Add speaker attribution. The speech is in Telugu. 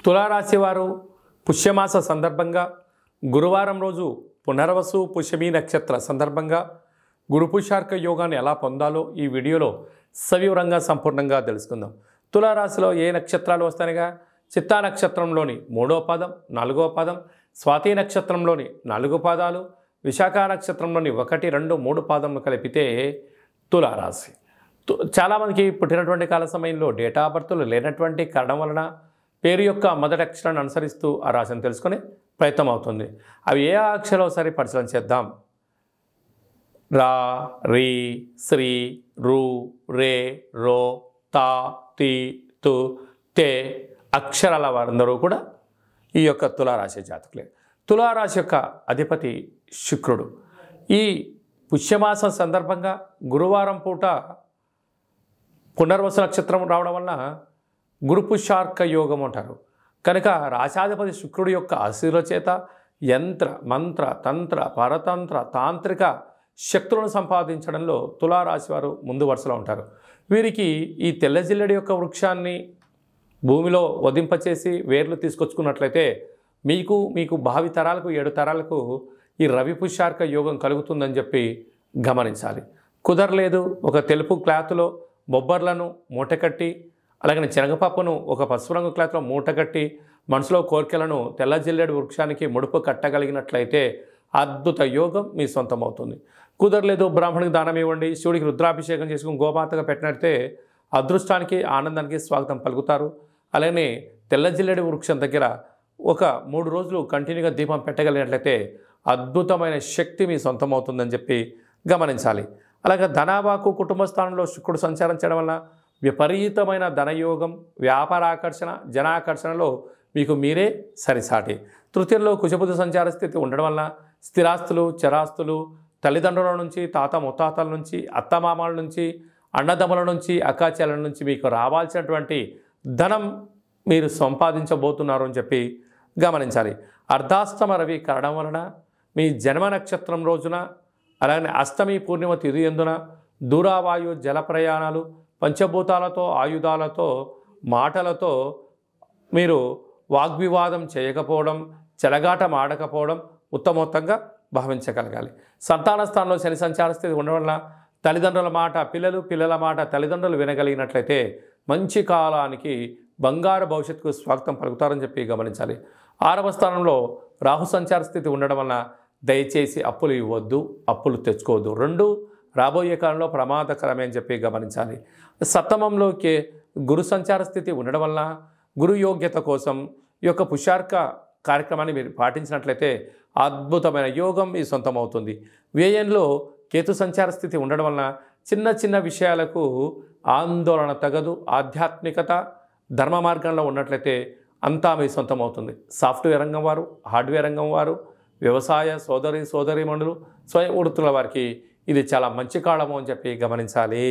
Speaker 1: తులారాశి వారు పుష్యమాస సందర్భంగా గురువారం రోజు పునర్వసు పుష్యమీ నక్షత్ర సందర్భంగా గురు పుష్యార్క యోగాన్ని ఎలా పొందాలో ఈ వీడియోలో సవివరంగా సంపూర్ణంగా తెలుసుకుందాం. తులారాశిలో ఏ నక్షత్రాలు వస్తాయిగా చిత్తా నక్షత్రంలోని 3వ పాదం 4వ పాదం, స్వాతి నక్షత్రంలోని 4 పాదాలు, విశాఖ నక్షత్రంలోని 1, 2, 3 పాదములు కలిపితే తులారాశి. చాలామందికి పుట్టినటువంటి కాల సమయంలో డేటా ఆఫ్ బర్త్లు లేనటువంటి కారణం వలన పేరు యొక్క మొదటి అక్షరాన్ని అనుసరిస్తూ ఆ రాశిని తెలుసుకునే ప్రయత్నం అవుతుంది. అవి ఏ అక్షరాలు ఒకసారి పరిశీలన చేద్దాం. రా, రీ, శ్రీ, రు, రే, రో, తా, తి, తు, తే అక్షరాల వారందరూ కూడా ఈ యొక్క తులారాశి జాతకులే. తులారాశి యొక్క అధిపతి శుక్రుడు. ఈ పుష్యమాసం సందర్భంగా గురువారం పూట పునర్వసు నక్షత్రం రావడం వలన గురు పుష్యార్క యోగం అంటారు. కనుక రాశాధిపతి శుక్రుడి యొక్క ఆశీర్వాద చేత యంత్ర, మంత్ర, తంత్ర, పరతంత్ర, తాంత్రిక శక్తులను సంపాదించడంలో తులారాశి వారు ముందు వరుసలో ఉంటారు. వీరికి ఈ తెల్ల జిల్లెడి యొక్క వృక్షాన్ని భూమిలో వధింపచేసి వేర్లు తీసుకొచ్చుకున్నట్లయితే మీకు భావి తరాలకు 7 తరాలకు ఈ రవి పుష్యార్క యోగం కలుగుతుందని చెప్పి గమనించాలి. కుదరలేదు, ఒక తెలుపు క్లాత్లో బొబ్బర్లను మూటకట్టి, అలాగే శనగపప్పును ఒక పసుపు రంగు క్లాత్లో మూటకట్టి మనసులో కోరికలను తెల్ల జిల్లెడు వృక్షానికి ముడుపు కట్టగలిగినట్లయితే అద్భుత యోగం మీ సొంతం అవుతుంది. కుదరలేదు, బ్రాహ్మణికి దానం ఇవ్వండి, శివుడికి రుద్రాభిషేకం చేసుకుని గోమాతగా పెట్టినట్లయితే అదృష్టానికి ఆనందానికి స్వాగతం పలుకుతారు. అలానే తెల్ల జిల్లెడు వృక్షం దగ్గర ఒక 3 రోజులు కంటిన్యూగా దీపం పెట్టగలిగినట్లయితే అద్భుతమైన శక్తి మీ సొంతం అవుతుందని చెప్పి గమనించాలి. అలాగే ధనావాకు కుటుంబ స్థానంలో శుక్రుడు సంచారం చేయడం వల్ల విపరీతమైన ధనయోగం, వ్యాపారాకర్షణ, జనాకర్షణలో మీకు మీరే సరిసాటి. తృతీయంలో కుజబుధ సంచార స్థితి ఉండడం వల్ల స్థిరాస్తులు, చరాస్తులు తల్లిదండ్రుల నుంచి, తాత ముత్తాతల నుంచి, అత్తమామల నుంచి, అన్నదమ్ముల నుంచి, అక్కాచెల్లెల నుంచి మీకు రావాల్సినటువంటి ధనం మీరు సంపాదించబోతున్నారు అని చెప్పి గమనించాలి. అర్ధాష్టమ రవి కారణం వలన మీ జన్మ నక్షత్రం రోజున, అలాగే అష్టమి పూర్ణిమ తిథి యందున దూరావాయు జల ప్రయాణాలు, పంచభూతాలతో, ఆయుధాలతో, మాటలతో మీరు వాగ్వివాదం చేయకపోవడం, చెలగాటం ఆడకపోవడం ఉత్తమోత్తంగా భావించగలగాలి. సంతాన స్థానంలో శని సంచార స్థితి ఉండడం వల్ల తల్లిదండ్రుల మాట పిల్లలు, పిల్లల మాట తల్లిదండ్రులు వినగలిగినట్లయితే మంచి కాలానికి బంగారు భవిష్యత్తుకు స్వాగతం పలుకుతారని చెప్పి గమనించాలి. 6వ స్థానంలో రాహు సంచార స్థితి ఉండడం వలన దయచేసి అప్పులు ఇవ్వద్దు, అప్పులు తెచ్చుకోవద్దు. 2 రాబోయే కాలంలో ప్రమాదకరమే అని చెప్పి గమనించాలి. సప్తమంలోకి గురు సంచార స్థితి ఉండడం వలన గురు యోగ్యత కోసం ఈ యొక్క పుష్యార్క కార్యక్రమాన్ని మీరు పాటించినట్లయితే అద్భుతమైన యోగం మీ సొంతం అవుతుంది. వ్యయంలో కేతు సంచార స్థితి ఉండడం వలన చిన్న చిన్న విషయాలకు ఆందోళన తగదు. ఆధ్యాత్మికత, ధర్మ మార్గంలో ఉన్నట్లయితే అంతా మీ సొంతం అవుతుంది. సాఫ్ట్వేర్ రంగం వారు, హార్డ్వేర్ రంగం వారు, వ్యవసాయ సోదరీమణులు, స్వయం వృత్తుల వారికి ఇది చాలా మంచి కాలము అని చెప్పి గమనించాలి.